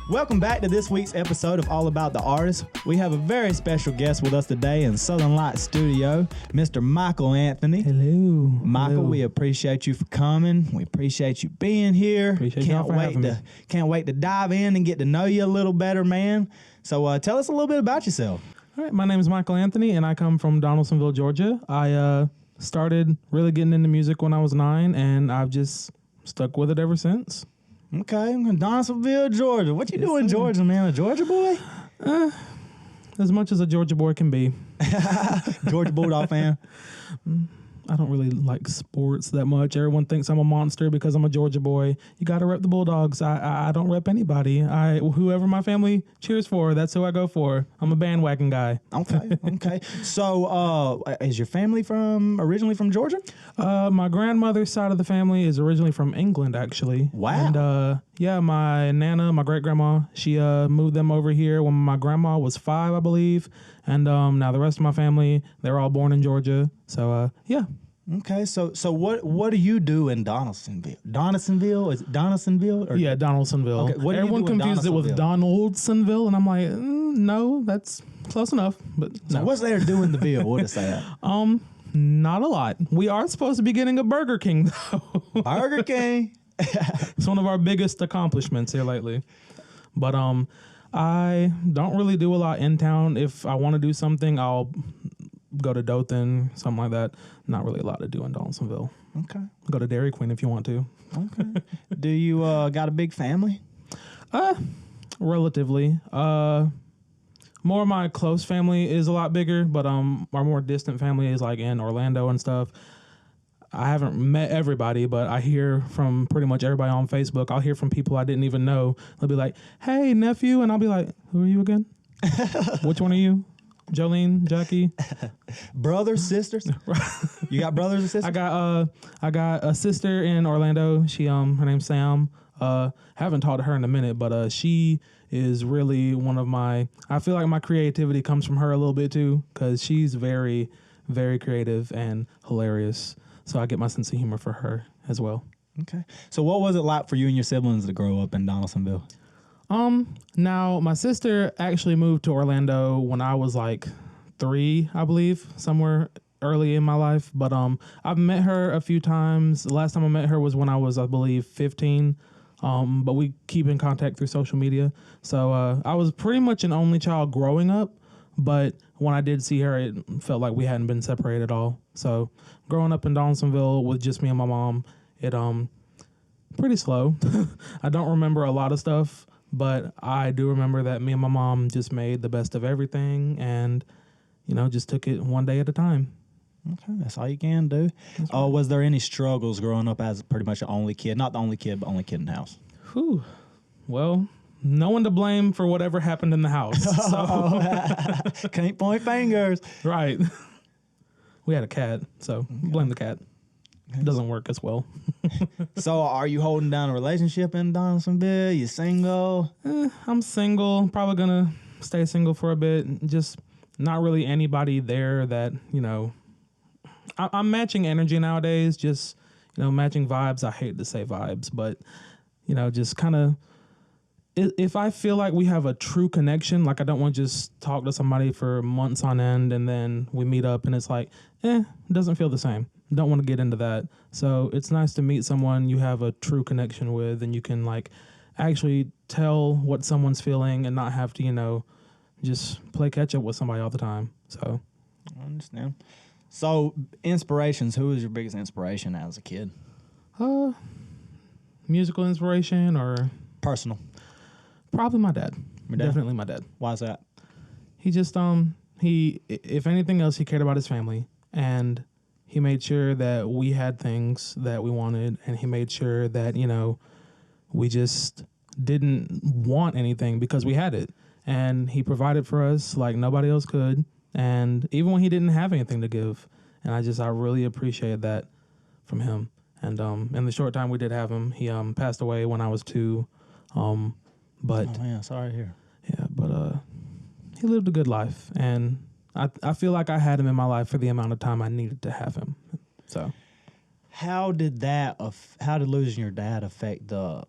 Welcome back to this week's episode of All About the Artist. We have a very special guest with us today in Southern Light Studio, Mr. Michael Anthony. Hello. Michael, Hello. we appreciate you for coming. We appreciate you being here. Appreciate y'all for having me. Can't wait to dive in and get to know you a little better, man. So tell us a little bit about yourself. All right, my name is Michael Anthony, and I come from Donaldsonville, Georgia. I started really getting into music when I was 9, and I've just stuck with it ever since. Okay, I'm in Donaldsonville, Georgia. What you do in Georgia, man? A Georgia boy? As much as a Georgia boy can be. Georgia Bulldog fan? I don't really like sports that much. Everyone thinks I'm a monster because I'm a Georgia boy. You got to rep the Bulldogs. I don't rep anybody. Whoever my family cheers for, that's who I go for. I'm a bandwagon guy. Okay. So, is your family originally from Georgia? My grandmother's side of the family is originally from England, actually. Wow. And my Nana, my great-grandma, she moved them over here when my grandma was 5, I believe. And now the rest of my family, they're all born in Georgia. So, yeah. Okay, so what do you do in Donaldsonville? Donaldsonville? Is it Donaldsonville? Yeah, Donaldsonville. Okay, what do you Everyone do in confused it with Donaldsonville, and I'm like, no, that's close enough. But So no. what's there to do in the Ville? What is that? Not a lot. We are supposed to be getting a Burger King, though. Burger King. It's one of our biggest accomplishments here lately. But I don't really do a lot in town. If I want to do something, I'll go to Dothan, something like that. Not really a lot to do in Donaldsonville. Okay. Go to Dairy Queen if you want to. Okay. Do you got a big family? Relatively. More of my close family is a lot bigger, but our more distant family is like in Orlando and stuff. I haven't met everybody, but I hear from pretty much everybody on Facebook. I'll hear from people I didn't even know. They'll be like, "Hey, nephew," and I'll be like, "Who are you again? Which one are you? Jolene, Jackie?" Brothers, sisters? You got brothers and sisters? I got a sister in Orlando. She her name's Sam. Haven't talked to her in a minute, but she is really one of my. I feel like my creativity comes from her a little bit too, because she's very, very creative and hilarious. So I get my sense of humor for her as well. Okay. So what was it like for you and your siblings to grow up in Donaldsonville? Now my sister actually moved to Orlando when I was like 3, I believe, somewhere early in my life. But I've met her a few times. The last time I met her was when I was, I believe, 15. But we keep in contact through social media. So I was pretty much an only child growing up. But when I did see her, it felt like we hadn't been separated at all. So growing up in Donaldsonville with just me and my mom, it pretty slow. I don't remember a lot of stuff, but I do remember that me and my mom just made the best of everything and, just took it one day at a time. Okay, that's all you can do. Right. Was there any struggles growing up as pretty much an only kid? Not the only kid, but only kid in the house. Whew. Well, no one to blame for whatever happened in the house. So. Can't point fingers. Right. We had a cat, so blame the cat. It doesn't work as well. So are you holding down a relationship in Donaldsonville? You single? I'm single. Probably going to stay single for a bit. Just not really anybody there that, I'm matching energy nowadays. Just, matching vibes. I hate to say vibes, but, just kind of. If I feel like we have a true connection, like I don't want to just talk to somebody for months on end and then we meet up and it's like, it doesn't feel the same. Don't want to get into that. So it's nice to meet someone you have a true connection with and you can like actually tell what someone's feeling and not have to, just play catch up with somebody all the time. So I understand. So inspirations, who was your biggest inspiration as a kid? Musical inspiration or personal? Probably my dad. Your dad? Definitely my dad. Why is that? He just he if anything else, he cared about his family and he made sure that we had things that we wanted and he made sure that, we just didn't want anything because we had it. And he provided for us like nobody else could. And even when he didn't have anything to give. And I really appreciated that from him. And in the short time we did have him, he passed away when I was 2. But oh man, sorry to hear. Yeah, but he lived a good life, and I feel like I had him in my life for the amount of time I needed to have him. So, how did losing your dad affect the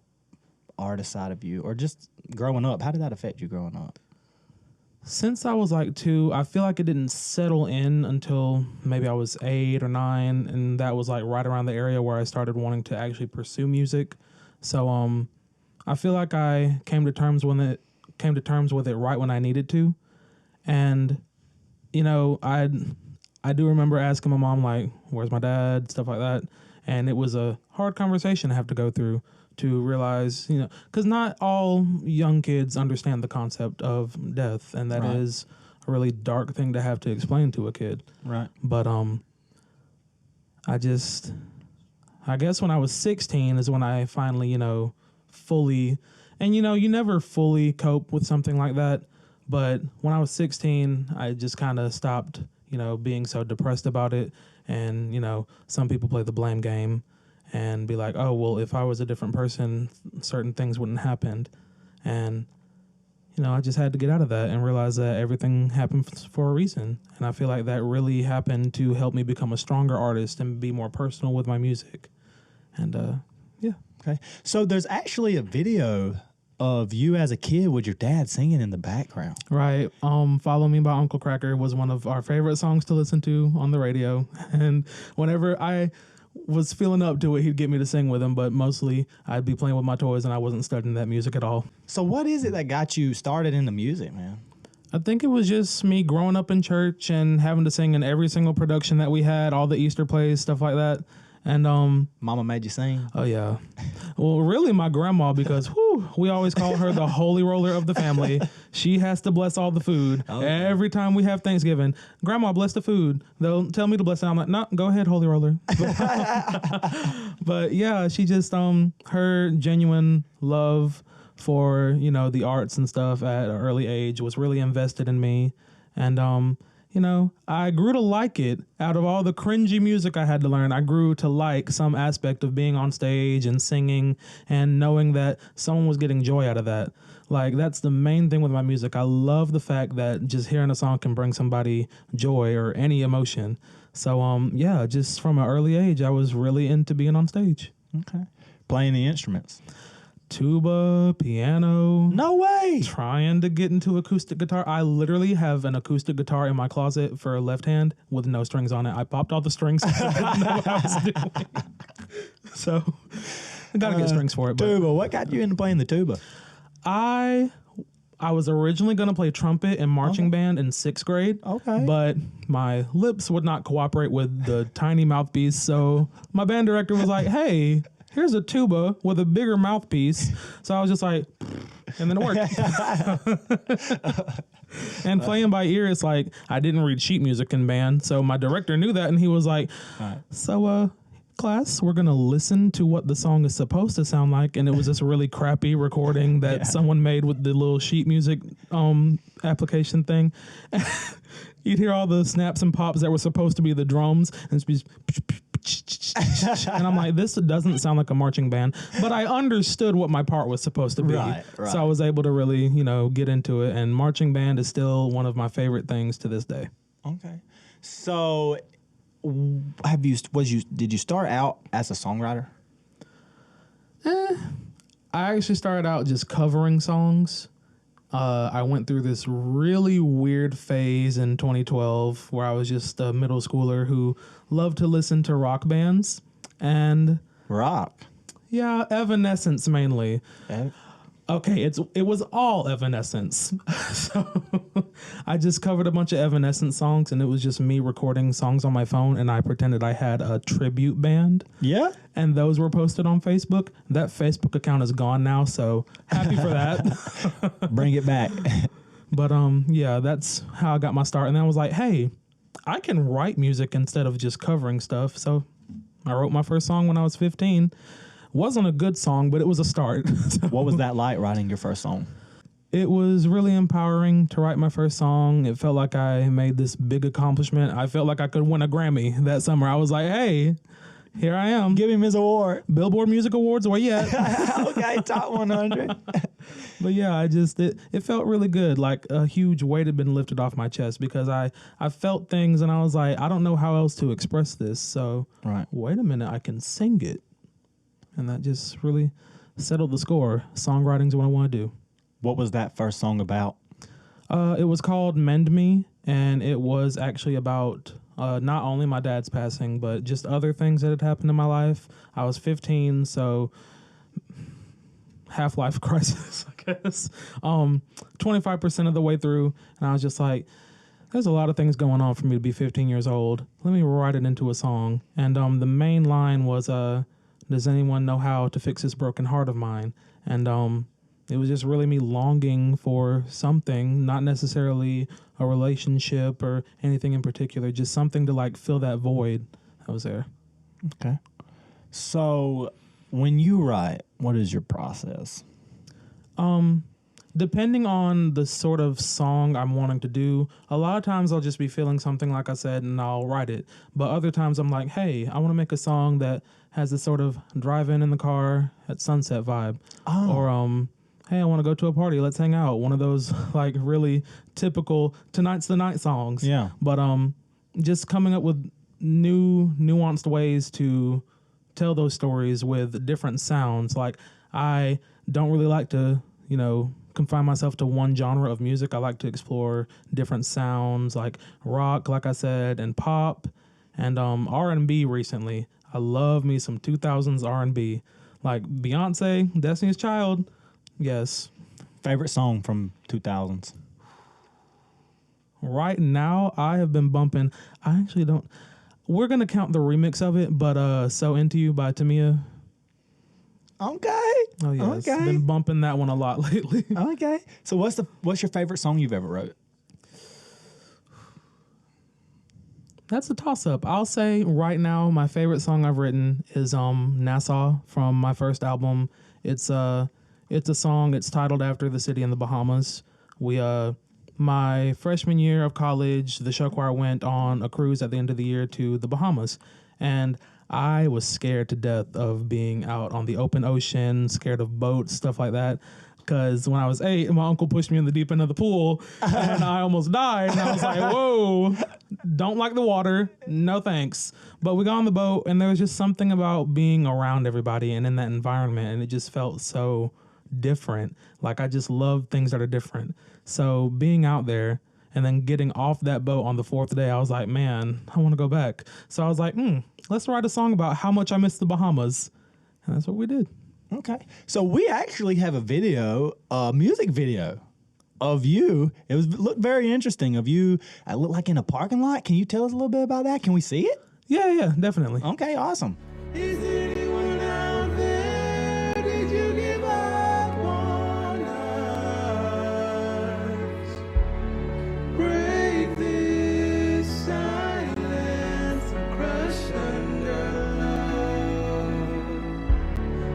artist side of you, or just growing up? How did that affect you growing up? Since I was like 2, I feel like it didn't settle in until maybe I was 8 or 9, and that was like right around the area where I started wanting to actually pursue music. So I feel like I came to terms with it right when I needed to, and you know, I do remember asking my mom, like, "Where's my dad?" Stuff like that, and it was a hard conversation to have to go through to realize, you know, because not all young kids understand the concept of death, and that is a really dark thing to have to explain to a kid. Right. But I guess when I was 16 is when I finally, you know, fully, and you know, you never fully cope with something like that, but when I was 16, I just kind of stopped, you know, being so depressed about it. And, you know, some people play the blame game and be like, oh, well, if I was a different person, certain things wouldn't happen. And, you know, I just had to get out of that and realize that everything happens for a reason. And I feel like that really happened to help me become a stronger artist and be more personal with my music. And, yeah. Okay. So there's actually a video of you as a kid with your dad singing in the background. Right. Follow Me by Uncle Kracker was one of our favorite songs to listen to on the radio. And whenever I was feeling up to it, he'd get me to sing with him, but mostly I'd be playing with my toys and I wasn't studying that music at all. So what is it that got you started in the music, man? I think it was just me growing up in church and having to sing in every single production that we had, all the Easter plays, stuff like that. And Mama made you sing? Oh yeah. Well, really my grandma, because we always call her the holy roller of the family. She has to bless all the food. Every time we have Thanksgiving. Grandma, bless the food. They'll tell me to bless it. I'm like, no, go ahead, holy roller. But yeah, she just her genuine love for, you know, the arts and stuff at an early age was really invested in me. And you know, I grew to like it. Out of all the cringy music I had to learn, I grew to like some aspect of being on stage and singing and knowing that someone was getting joy out of that. Like, that's the main thing with my music. I love the fact that just hearing a song can bring somebody joy or any emotion. So, yeah, just from an early age, I was really into being on stage. Okay. Playing the instruments. Tuba, piano. No way. Trying to get into acoustic guitar. I literally have an acoustic guitar in my closet for left hand with no strings on it. I popped all the strings because I didn't know what I was doing. So I got to get strings for it. Tuba. What got you into playing the tuba? I was originally going to play trumpet in marching band in 6th grade. Okay. But my lips would not cooperate with the tiny mouthpiece. So my band director was like, hey, here's a tuba with a bigger mouthpiece. So I was just like, and then it worked. And playing by ear, it's like, I didn't read sheet music in band. So my director knew that, and he was like, so, class, we're going to listen to what the song is supposed to sound like. And it was this really crappy recording that someone made with the little sheet music application thing. You'd hear all the snaps and pops that were supposed to be the drums, and it's and I'm like, this doesn't sound like a marching band, but I understood what my part was supposed to be. Right. So I was able to really, you know, get into it, and marching band is still one of my favorite things to this day. Okay. So did you start out as a songwriter? I actually started out just covering songs. I went through this really weird phase in 2012 where I was just a middle schooler who loved to listen to rock bands. And rock? Yeah, Evanescence mainly. Okay, it was all Evanescence. So I just covered a bunch of Evanescence songs, and it was just me recording songs on my phone, and I pretended I had a tribute band. Yeah? And those were posted on Facebook. That Facebook account is gone now, so happy for that. Bring it back. But yeah, that's how I got my start. And then I was like, hey, I can write music instead of just covering stuff. So I wrote my first song when I was 15. Wasn't a good song, but it was a start. What was that like, writing your first song? It was really empowering to write my first song. It felt like I made this big accomplishment. I felt like I could win a Grammy that summer. I was like, hey, here I am. Give him his award. Billboard Music Awards, where you at? Okay, top 100. But yeah, it felt really good. Like a huge weight had been lifted off my chest because I felt things and I was like, I don't know how else to express this. So wait a minute, I can sing it. And that just really settled the score. Songwriting's what I want to do. What was that first song about? It was called Mend Me, and it was actually about not only my dad's passing, but just other things that had happened in my life. I was 15, so half-life crisis, I guess. 25% of the way through, and I was just like, there's a lot of things going on for me to be 15 years old. Let me write it into a song. And the main line was, does anyone know how to fix this broken heart of mine? And it was just really me longing for something, not necessarily a relationship or anything in particular, just something to like fill that void that was there. Okay. So when you write, what is your process? Depending on the sort of song I'm wanting to do, a lot of times I'll just be feeling something, like I said, and I'll write it. But other times I'm like, hey, I want to make a song that has this sort of drive-in in the car at sunset vibe. Oh. Or, hey, I want to go to a party, let's hang out. One of those like really typical tonight's the night songs. Yeah. But just coming up with new nuanced ways to tell those stories with different sounds. Like I don't really like to, confine myself to one genre of music. I like to explore different sounds like rock, like I said, and pop and R&B recently. I love me some 2000s R&B. Like Beyonce, Destiny's Child. Yes. Favorite song from 2000s? Right now, I have been bumping. I actually don't. We're going to count the remix of it, but So Into You by Tamia. Okay. Oh, yes. Okay. Been bumping that one a lot lately. Okay. So what's your favorite song you've ever wrote? That's a toss-up. I'll say right now my favorite song I've written is Nassau from my first album. It's a song. It's titled after the city in the Bahamas. My freshman year of college, the show choir went on a cruise at the end of the year to the Bahamas, and I was scared to death of being out on the open ocean, scared of boats, stuff like that. Because when I was 8, my uncle pushed me in the deep end of the pool, and I almost died. And I was like, whoa, don't like the water. No thanks. But we got on the boat, and there was just something about being around everybody and in that environment, and it just felt so different. Like, I just love things that are different. So being out there and then getting off that boat on the 4th day, I was like, man, I want to go back. So I was like, let's write a song about how much I miss the Bahamas. And that's what we did. Okay. So we actually have a music video of you. It looked very interesting of you. I look like in a parking lot. Can you tell us a little bit about that? Can we see it? Yeah, definitely. Okay, awesome. Is anyone out there? Did you give up on us? Break this silence and crush under love.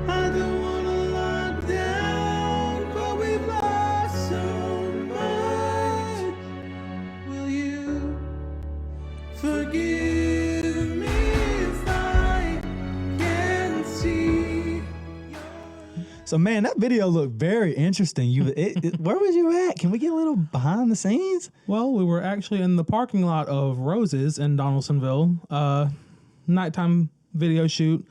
I don't wanna lock down, but we've lost so much. Will you forgive me if I can't see? So, man, that video looked very interesting. Where was you at? Can we get a little behind the scenes? Well, we were actually in the parking lot of Roses in Donaldsonville. Nighttime video shoot.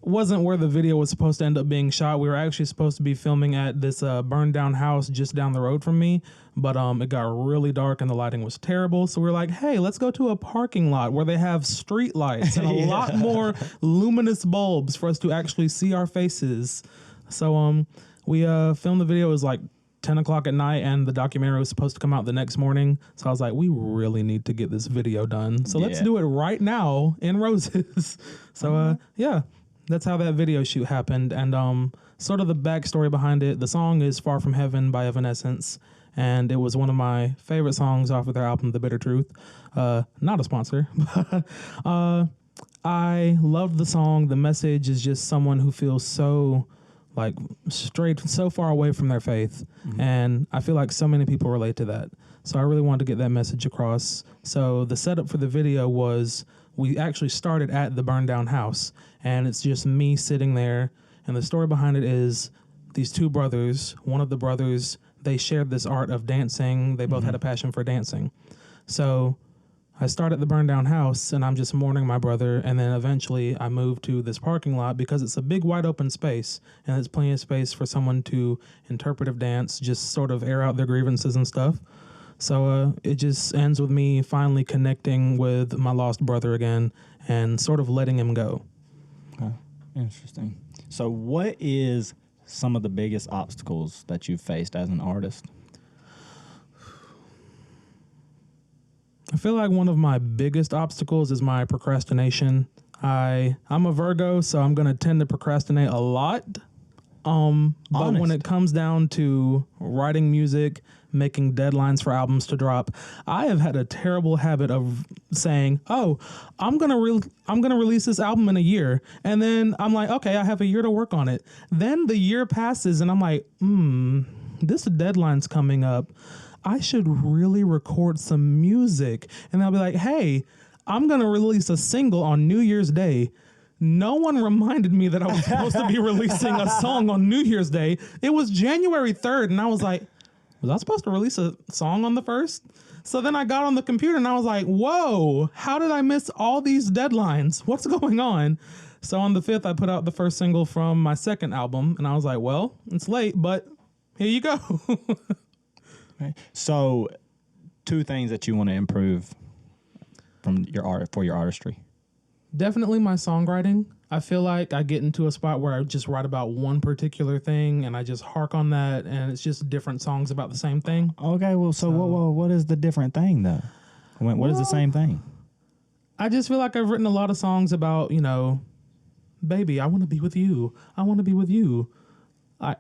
Wasn't where the video was supposed to end up being shot. We were actually supposed to be filming at this burned down house just down the road from me, but it got really dark and the lighting was terrible. So we were like, hey, let's go to a parking lot where they have street lights and a lot more luminous bulbs for us to actually see our faces. So we filmed the video. It was like 10 o'clock at night, and the documentary was supposed to come out the next morning. So I was like, we really need to get this video done. So let's do it right now in Roses. So yeah, that's how that video shoot happened. And sort of the backstory behind it, the song is Far From Heaven by Evanescence, and it was one of my favorite songs off of their album, The Bitter Truth. Not a sponsor, but I loved the song. The message is just someone who feels so like straight, so far away from their faith. Mm-hmm. And I feel like so many people relate to that. So I really wanted to get that message across. So the setup for the video was we actually started at the burned down house, and it's just me sitting there. And the story behind it is these two brothers, one of the brothers, they shared this art of dancing. They both had a passion for dancing. So I start at the burned down house and I'm just mourning my brother. And then eventually I move to this parking lot because it's a big wide open space and there's plenty of space for someone to interpretive dance, just sort of air out their grievances and stuff. So it just ends with me finally connecting with my lost brother again and sort of letting him go. Okay. Interesting. So what is some of the biggest obstacles that you've faced as an artist? I feel like one of my biggest obstacles is my procrastination. I'm a Virgo, so I'm going to tend to procrastinate a lot. But when it comes down to writing music, making deadlines for albums to drop, I have had a terrible habit of saying, "Oh, I'm gonna release this album in a year," and then I'm like, "Okay, I have a year to work on it." Then the year passes, and I'm like, this deadline's coming up. I should really record some music. And I'll be like, hey, I'm going to release a single on New Year's Day. No one reminded me that I was supposed to be releasing a song on New Year's Day. It was January 3rd. And I was like, was I supposed to release a song on the 1st? So then I got on the computer and I was like, whoa, how did I miss all these deadlines? What's going on? So on the 5th, I put out the first single from my second album. And I was like, well, it's late, but here you go. Right. So, 2 things that you want to improve from your art for your artistry. Definitely my songwriting. I feel like I get into a spot where I just write about one particular thing and I just hark on that, and it's just different songs about the same thing. Okay, well, so what is the different thing though? What is the same thing? I just feel like I've written a lot of songs about, baby, I want to be with you. I want to be with you.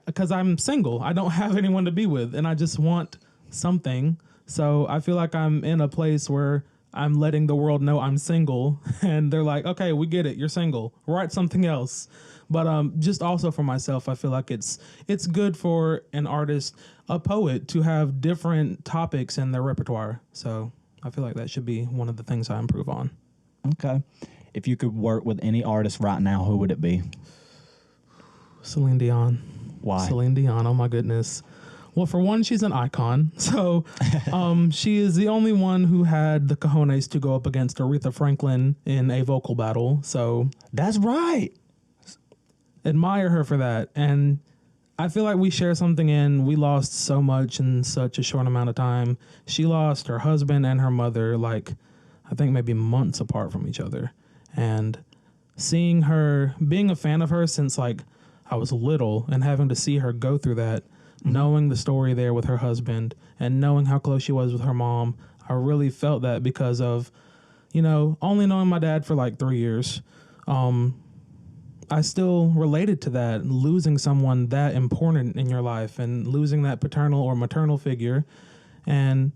Because I'm single. I don't have anyone to be with, and I just want something. So I feel like I'm in a place where I'm letting the world know I'm single, and they're like, okay, we get it. You're single. Write something else. But just also for myself, I feel like it's good for an artist, a poet, to have different topics in their repertoire. So I feel like that should be one of the things I improve on. Okay. If you could work with any artist right now, who would it be? Celine Dion. Why? Celine Dion, oh my goodness. Well, for one, she's an icon. So she is the only one who had the cojones to go up against Aretha Franklin in a vocal battle. So that's right. Admire her for that. And I feel like we share something in. We lost so much in such a short amount of time. She lost her husband and her mother, like, I think maybe months apart from each other. And seeing her, being a fan of her since like I was little, and having to see her go through that, knowing the story there with her husband and knowing how close she was with her mom, I really felt that because of, only knowing my dad for like 3 years. I still related to that, losing someone that important in your life and losing that paternal or maternal figure, and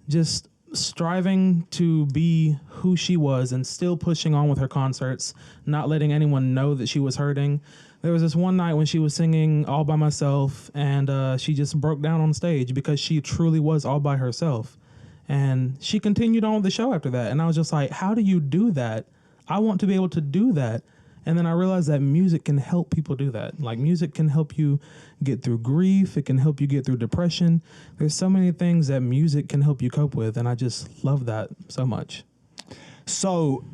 just striving to be who she was and still pushing on with her concerts, not letting anyone know that she was hurting. There was this one night when she was singing all by myself, and she just broke down on stage because she truly was all by herself. And she continued on with the show after that. And I was just like, how do you do that? I want to be able to do that. And then I realized that music can help people do that. Like, music can help you get through grief. It can help you get through depression. There's so many things that music can help you cope with. And I just love that so much. So,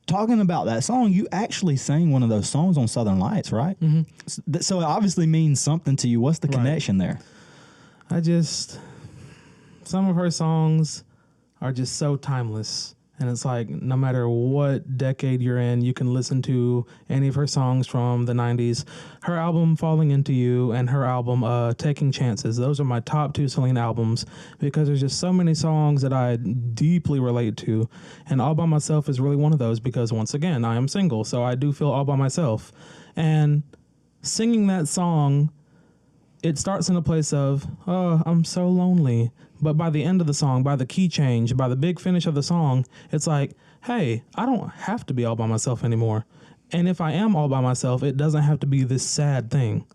talking about that song, you actually sang one of those songs on Southern Lights, right? Mm-hmm. So it obviously means something to you. What's the connection there? Some of her songs are just so timeless. And it's like, no matter what decade you're in, you can listen to any of her songs from the 90s. Her album, Falling Into You, and her album, Taking Chances. Those are my top 2 Celine albums because there's just so many songs that I deeply relate to. And All By Myself is really one of those because, once again, I am single, so I do feel all by myself. And singing that song, it starts in a place of, oh, I'm so lonely. But by the end of the song, by the key change, by the big finish of the song, it's like, hey, I don't have to be all by myself anymore. And if I am all by myself, it doesn't have to be this sad thing.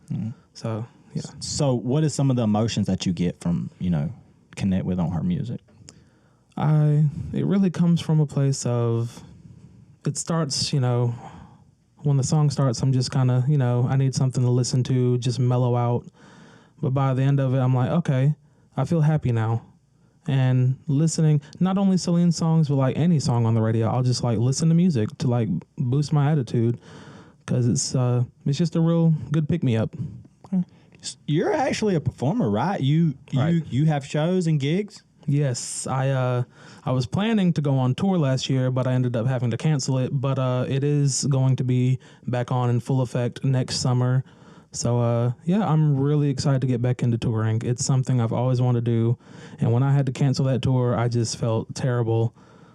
So, yeah. So what is some of the emotions that you get from, connect with on her music? It really comes from a place of, it starts, when the song starts, I'm just kind of, I need something to listen to, just mellow out. But by the end of it, I'm like, okay, I feel happy now. and listening, not only Celine songs, but like any song on the radio. I'll just like listen to music to like boost my attitude, because it's just a real good pick me up. You're actually a performer, right? Right. You have shows and gigs? Yes, I was planning to go on tour last year, but I ended up having to cancel it. But it is going to be back on in full effect next summer. So yeah, I'm really excited to get back into touring. It's something I've always wanted to do, and when I had to cancel that tour, I just felt terrible.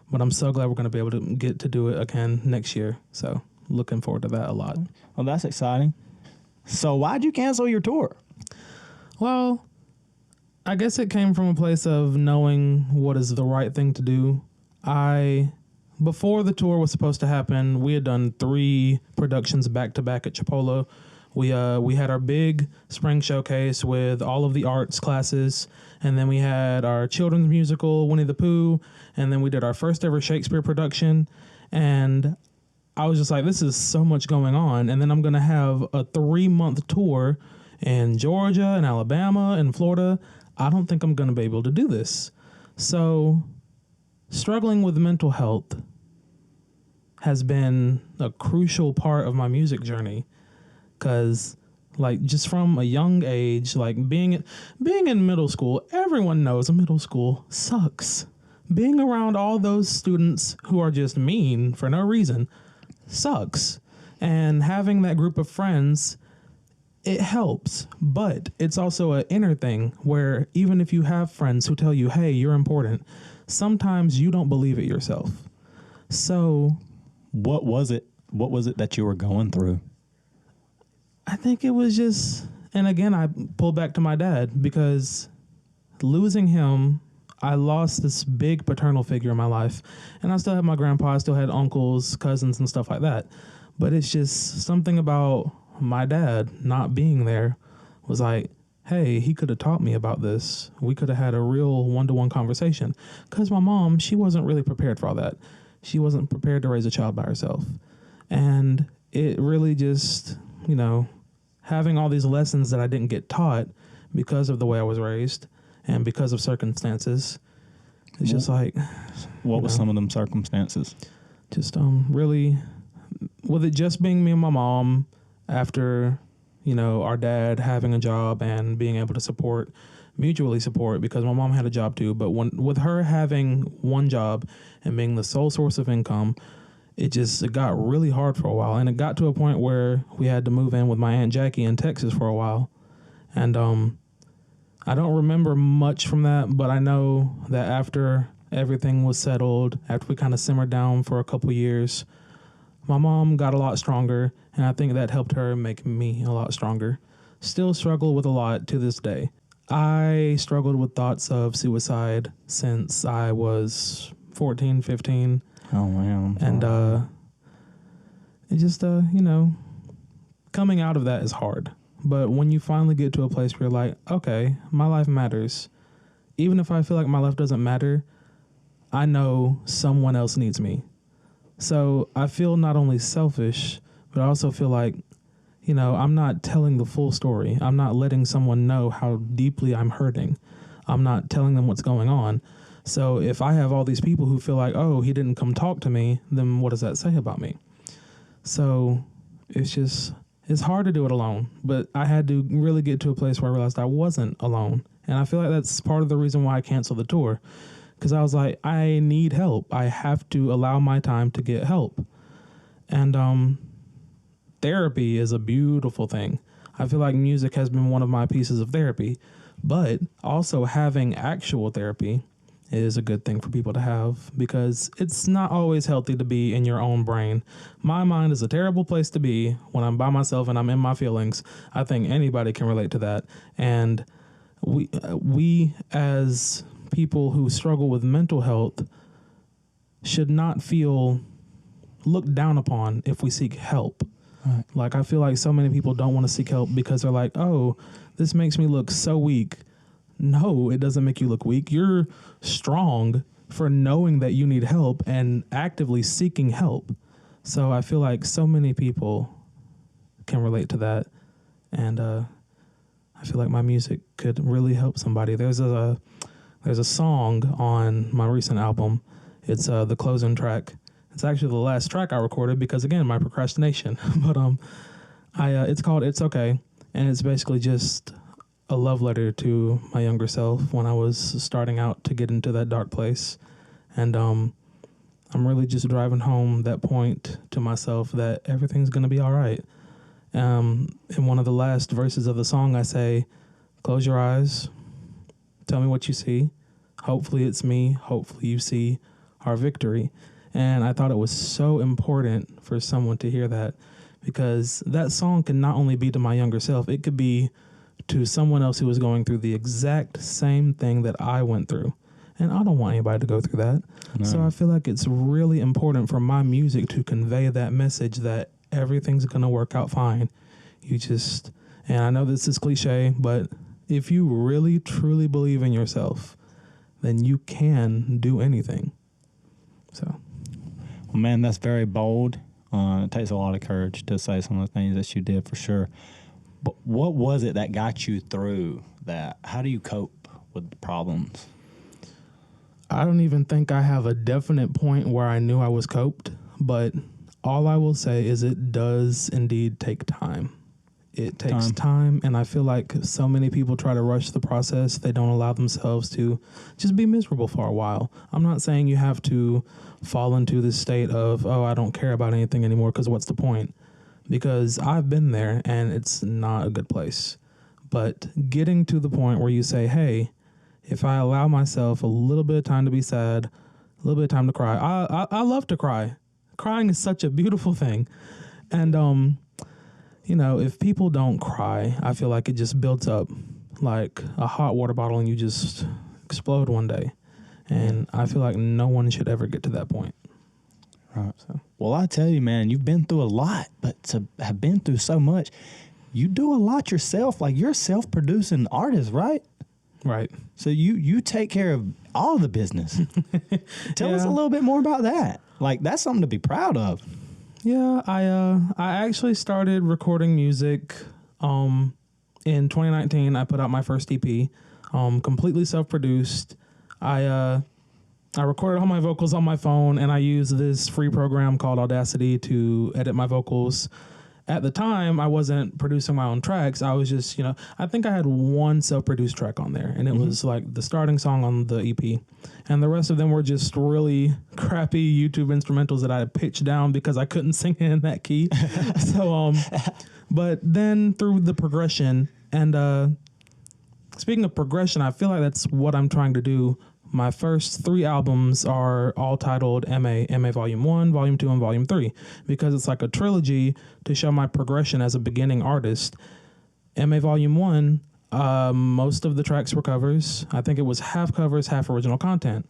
But I'm so glad we're going to be able to get to do it again next year. So looking forward to that a lot. Well, that's exciting. So why'd you cancel your tour? Well, I guess it came from a place of knowing what is the right thing to do. Before the tour was supposed to happen, we had done 3 productions back to back at Chipola. We had our big spring showcase with all of the arts classes, and then we had our children's musical, Winnie the Pooh, and then we did our first ever Shakespeare production. And I was just like, this is so much going on. And then I'm going to have a 3-month tour in Georgia and Alabama and Florida. I don't think I'm going to be able to do this. So struggling with mental health has been a crucial part of my music journey, because like just from a young age, like being in middle school, everyone knows middle school sucks. Being around all those students who are just mean for no reason sucks. And having that group of friends, it helps, but it's also an inner thing where even if you have friends who tell you, hey, you're important, sometimes you don't believe it yourself. So What was it that you were going through? I think it was just, and again, I pull back to my dad, because losing him, I lost this big paternal figure in my life. And I still have my grandpa, I still had uncles, cousins, and stuff like that. But it's just something about my dad not being there was like, hey, he could have taught me about this. We could have had a real one-to-one conversation. Because my mom, she wasn't really prepared for all that. She wasn't prepared to raise a child by herself. And it really just, having all these lessons that I didn't get taught because of the way I was raised and because of circumstances, it's just like... What was some of them circumstances? Just really, with it just being me and my mom, after, our dad having a job and being able to mutually support, because my mom had a job too, but with her having one job and being the sole source of income, it got really hard for a while. And it got to a point where we had to move in with my Aunt Jackie in Texas for a while. And I don't remember much from that, but I know that after everything was settled, after we kind of simmered down for a couple years, my mom got a lot stronger, and I think that helped her make me a lot stronger. Still struggle with a lot to this day. I struggled with thoughts of suicide since I was 14, 15. Oh, man. And it just, coming out of that is hard. But when you finally get to a place where you're like, okay, my life matters. Even if I feel like my life doesn't matter, I know someone else needs me. So I feel not only selfish, but I also feel like, I'm not telling the full story. I'm not letting someone know how deeply I'm hurting. I'm not telling them what's going on. So if I have all these people who feel like, oh, he didn't come talk to me, then what does that say about me? So it's hard to do it alone, but I had to really get to a place where I realized I wasn't alone. And I feel like that's part of the reason why I canceled the tour, because I was like, I need help. I have to allow my time to get help. And therapy is a beautiful thing. I feel like music has been one of my pieces of therapy, but also having actual therapy is a good thing for people to have, because it's not always healthy to be in your own brain. My mind is a terrible place to be when I'm by myself and I'm in my feelings. I think anybody can relate to that. And we as people who struggle with mental health should not feel looked down upon if we seek help. Right. Like, I feel like so many people don't want to seek help because they're like, oh, this makes me look so weak. No, it doesn't make you look weak. You're strong for knowing that you need help and actively seeking help. So I feel like so many people can relate to that. And I feel like my music could really help somebody. There's there's a song on my recent album. It's the closing track. It's actually the last track I recorded because, again, my procrastination. But it's called "It's Okay," and it's basically just a love letter to my younger self when I was starting out to get into that dark place. And I'm really just driving home that point to myself that everything's going to be all right. In one of the last verses of the song, I say, close your eyes, tell me what you see. Hopefully it's me. Hopefully you see our victory. And I thought it was so important for someone to hear that, because that song can not only be to my younger self, it could be to someone else who was going through the exact same thing that I went through. And I don't want anybody to go through that. No. So I feel like it's really important for my music to convey that message that everything's going to work out fine. And I know this is cliche, but if you really, truly believe in yourself, then you can do anything. So. Well, man, that's very bold. It takes a lot of courage to say some of the things that you did, for sure. But what was it that got you through that? How do you cope with the problems? I don't even think I have a definite point where I knew I was coped, but all I will say is it does indeed take time. It takes time, and I feel like so many people try to rush the process. They don't allow themselves to just be miserable for a while. I'm not saying you have to fall into this state of, oh, I don't care about anything anymore, because what's the point? Because I've been there, and it's not a good place. But getting to the point where you say, hey, if I allow myself a little bit of time to be sad, a little bit of time to cry. I love to cry. Crying is such a beautiful thing. And, if people don't cry, I feel like it just builds up like a hot water bottle and you just explode one day. And I feel like no one should ever get to that point. Right. So. Well, I tell you, man, you've been through a lot, but to have been through so much, you do a lot yourself. Like, you're a self-producing artist, right? Right. So you take care of all the business. Tell us a little bit more about that. Like, that's something to be proud of. Yeah, I actually started recording music in 2019. I put out my first EP, completely self-produced. I recorded all my vocals on my phone, and I used this free program called Audacity to edit my vocals. At the time, I wasn't producing my own tracks. I was just, I think I had one self-produced track on there, and it was like the starting song on the EP. And the rest of them were just really crappy YouTube instrumentals that I had pitched down because I couldn't sing in that key. But then through the progression, and speaking of progression, I feel like that's what I'm trying to do. My first 3 albums are all titled MA Volume 1, Volume 2, and Volume 3, because it's like a trilogy to show my progression as a beginning artist. MA Volume 1, most of the tracks were covers. I think it was half covers, half original content.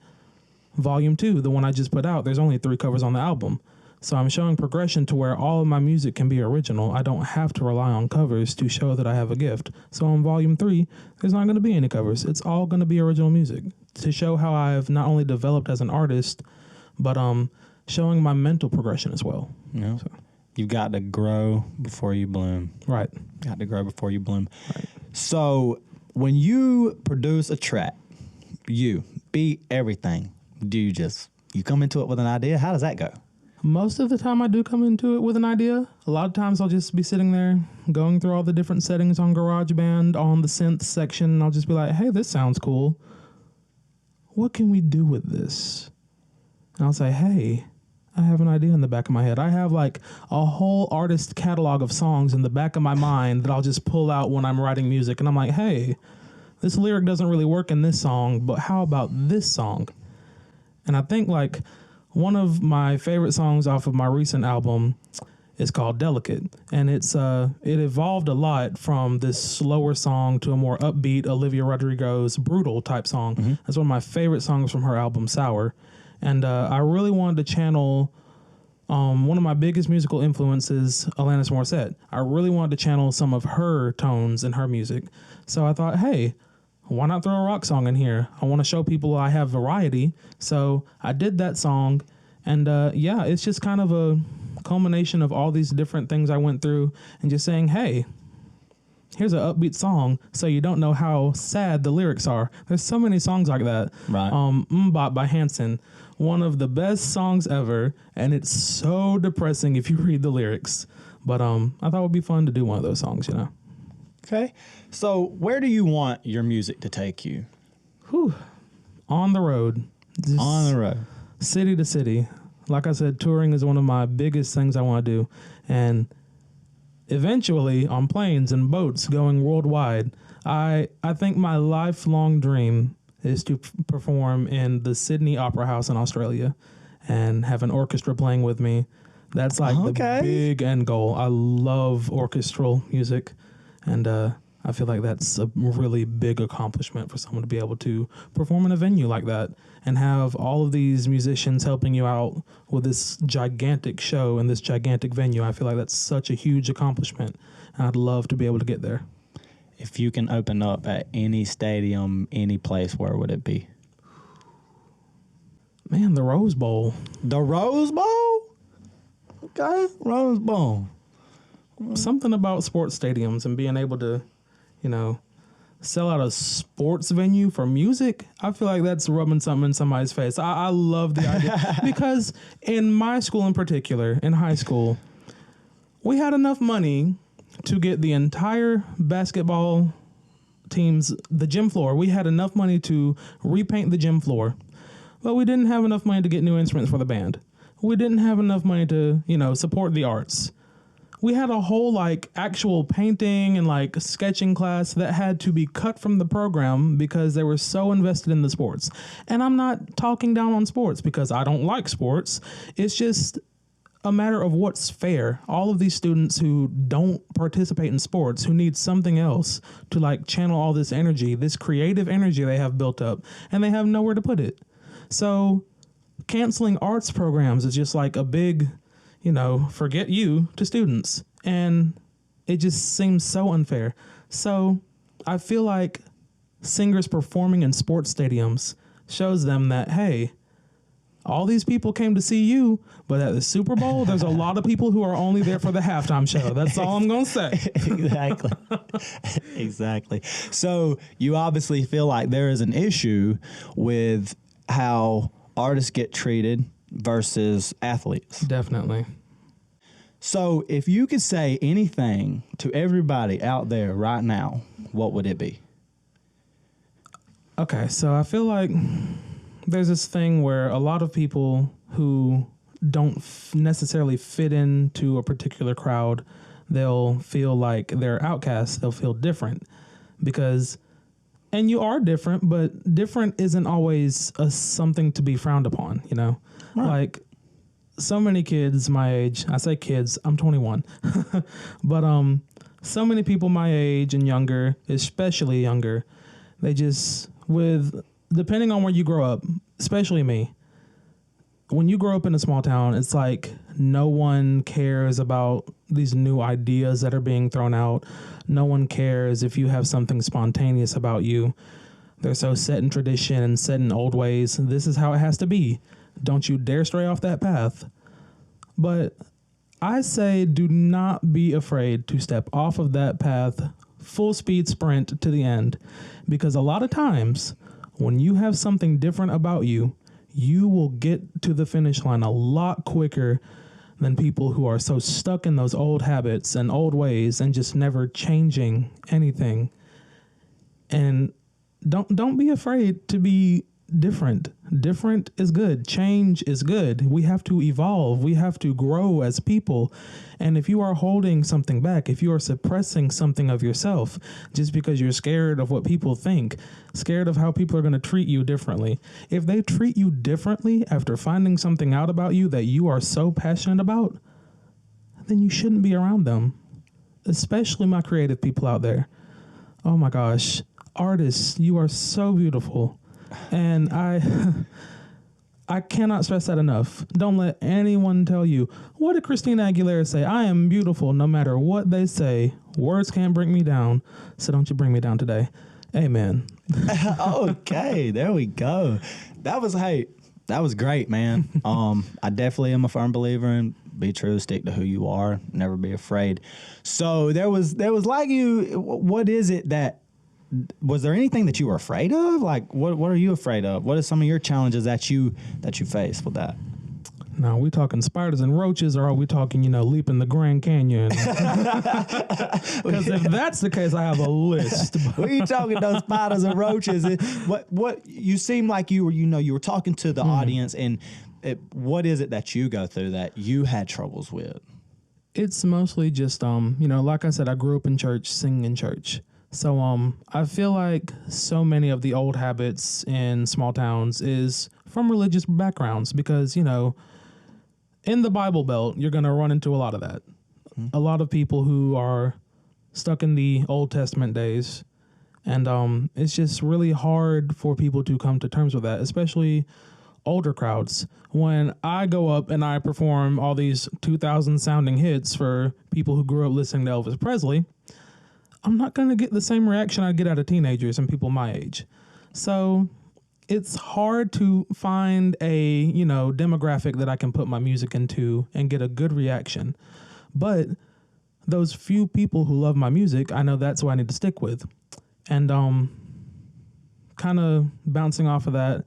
Volume 2, the one I just put out, there's only 3 covers on the album. So I'm showing progression to where all of my music can be original. I don't have to rely on covers to show that I have a gift. So on Volume 3, there's not going to be any covers. It's all going to be original music to show how I've not only developed as an artist, but showing my mental progression as well. Yeah. So. You've got to grow before you bloom. Right. Got to grow before you bloom. Right. So when you produce a track, you be everything. Do you come into it with an idea? How does that go? Most of the time I do come into it with an idea. A lot of times I'll just be sitting there going through all the different settings on GarageBand, on the synth section, and I'll just be like, hey, this sounds cool. What can we do with this? And I'll say, hey, I have an idea in the back of my head. I have like a whole artist catalog of songs in the back of my mind that I'll just pull out when I'm writing music. And I'm like, hey, this lyric doesn't really work in this song, but how about this song? And I think like one of my favorite songs off of my recent album is called Delicate. And it evolved a lot from this slower song to a more upbeat Olivia Rodrigo's brutal type song. Mm-hmm. That's one of my favorite songs from her album Sour. And I really wanted to channel one of my biggest musical influences, Alanis Morissette. I really wanted to channel some of her tones in her music. So I thought, hey, why not throw a rock song in here? I want to show people I have variety. So I did that song. And it's just kind of a culmination of all these different things I went through and just saying, hey, here's an upbeat song, so you don't know how sad the lyrics are. There's so many songs like that. Right. Mbop by Hanson, one of the best songs ever, and it's so depressing if you read the lyrics. But I thought it would be fun to do one of those songs, you know. Okay. So where do you want your music to take you? Whew. On the road. Just On the road. city to city. Like I said, touring is one of my biggest things I want to do. And eventually on planes and boats going worldwide, I think my lifelong dream is to perform in the Sydney Opera House in Australia and have an orchestra playing with me. That's like the big end goal. I love orchestral music, and I feel like that's a really big accomplishment for someone to be able to perform in a venue like that and have all of these musicians helping you out with this gigantic show in this gigantic venue. I feel like that's such a huge accomplishment, and I'd love to be able to get there. If you can open up at any stadium, any place, where would it be? Man, the Rose Bowl. The Rose Bowl? Okay, Rose Bowl. Something about sports stadiums and being able to, you know, sell out a sports venue for music. I feel like that's rubbing something in somebody's face. I love the idea because in my school in particular, in high school, we had enough money to get the entire basketball teams, the gym floor. We had enough money to repaint the gym floor, but we didn't have enough money to get new instruments for the band. We didn't have enough money to, you know, support the arts. We had a whole like actual painting and like sketching class that had to be cut from the program because they were so invested in the sports. And I'm not talking down on sports because I don't like sports. It's just a matter of what's fair. All of these students who don't participate in sports, who need something else to like channel all this energy, this creative energy they have built up, and they have nowhere to put it. So canceling arts programs is just like a big, you know, forget you to students. And it just seems so unfair. So I feel like singers performing in sports stadiums shows them that, hey, all these people came to see you, but at the Super Bowl, there's a lot of people who are only there for the halftime show. That's all I'm going to say. Exactly. Exactly. So you obviously feel like there is an issue with how artists get treated versus athletes. Definitely. So if you could say anything to everybody out there right now, what would it be? Okay, so I feel like there's this thing where a lot of people who don't necessarily fit into a particular crowd, they'll feel like they're outcasts. They'll feel different because, and you are different, but different isn't always something to be frowned upon, you know? Right. Like so many kids my age, I say kids, I'm 21, but so many people my age and younger, especially younger, they just depending on where you grow up, especially me, when you grow up in a small town, it's like no one cares about these new ideas that are being thrown out. No one cares if you have something spontaneous about you. They're so set in tradition and set in old ways. This is how it has to be. Don't you dare stray off that path. But I say do not be afraid to step off of that path, full speed sprint to the end. Because a lot of times, when you have something different about you, you will get to the finish line a lot quicker than people who are so stuck in those old habits and old ways and just never changing anything. And don't be afraid to be different. Different is good. Change is good. We have to evolve. We have to grow as people. And if you are holding something back, if you are suppressing something of yourself just because you're scared of what people think, scared of how people are going to treat you differently, if they treat you differently after finding something out about you that you are so passionate about, then you shouldn't be around them. Especially my creative people out there. Oh my gosh. Artists, you are so beautiful. And I cannot stress that enough. Don't let anyone tell you, what did Christina Aguilera say? I am beautiful no matter what they say. Words can't bring me down, so don't you bring me down today. Amen. Okay, there we go. That was great, man. I definitely am a firm believer in be true, stick to who you are, never be afraid. So there was like you, what is it that, was there anything that you were afraid of? Like, what are you afraid of? What are some of your challenges that you face with that? Now, are we talking spiders and roaches, or are we talking, leaping the Grand Canyon? Because if that's the case, I have a list. We ain't talking those spiders and roaches. What you seem like you were talking to the audience, and what is it that you go through that you had troubles with? It's mostly just, like I said, I grew up in church, singing in church. So I feel like so many of the old habits in small towns is from religious backgrounds because, in the Bible Belt, you're going to run into a lot of that. A lot of people who are stuck in the Old Testament days. And it's just really hard for people to come to terms with that, especially older crowds. When I go up and I perform all these 2000 sounding hits for people who grew up listening to Elvis Presley, I'm not going to get the same reaction I get out of teenagers and people my age. So it's hard to find a, demographic that I can put my music into and get a good reaction. But those few people who love my music, I know that's who I need to stick with. And kind of bouncing off of that,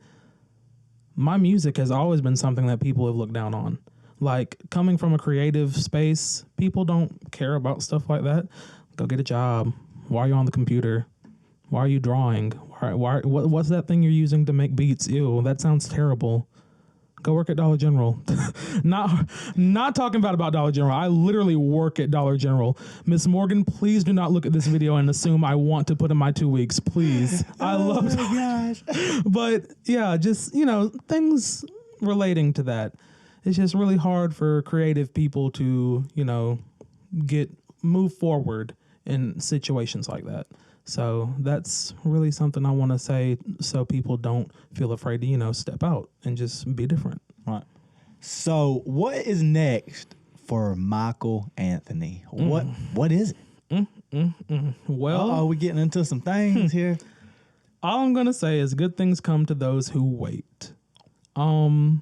my music has always been something that people have looked down on. Like, coming from a creative space, people don't care about stuff like that. Go get a job. Why are you on the computer? Why are you drawing? What's that thing you're using to make beats? Ew, that sounds terrible. Go work at Dollar General. Not talking about Dollar General. I literally work at Dollar General. Miss Morgan, please do not look at this video and assume I want to put in my 2 weeks. Please. I love it. Gosh. But yeah, just, things relating to that. It's just really hard for creative people to, move forward in situations like that. So that's really something I want to say so people don't feel afraid to, step out and just be different. Right. So what is next for Michael Anthony? What is it? Well, are we getting into some things here? All I'm going to say is good things come to those who wait. Now,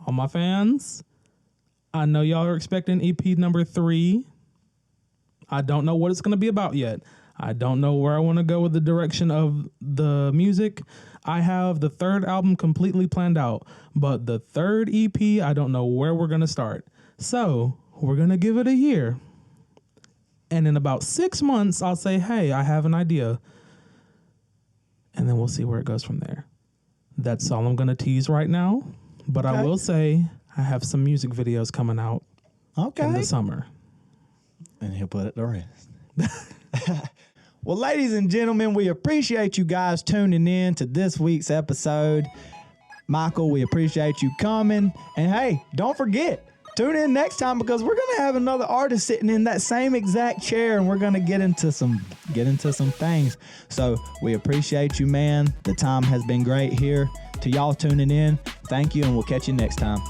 all my fans, I know y'all are expecting EP number 3. I don't know what it's going to be about yet. I don't know where I want to go with the direction of the music. I have the 3rd album completely planned out, but the 3rd EP, I don't know where we're going to start. So we're going to give it a year. And in about 6 months, I'll say, hey, I have an idea. And then we'll see where it goes from there. That's all I'm going to tease right now. But okay. I will say I have some music videos coming out in the summer. And he'll put it to rest. Well, ladies and gentlemen, we appreciate you guys tuning in to this week's episode. Michael, we appreciate you coming. And hey, don't forget, tune in next time because we're going to have another artist sitting in that same exact chair and we're going to get into some things. So we appreciate you, man. The time has been great here. To y'all tuning in, thank you, and we'll catch you next time.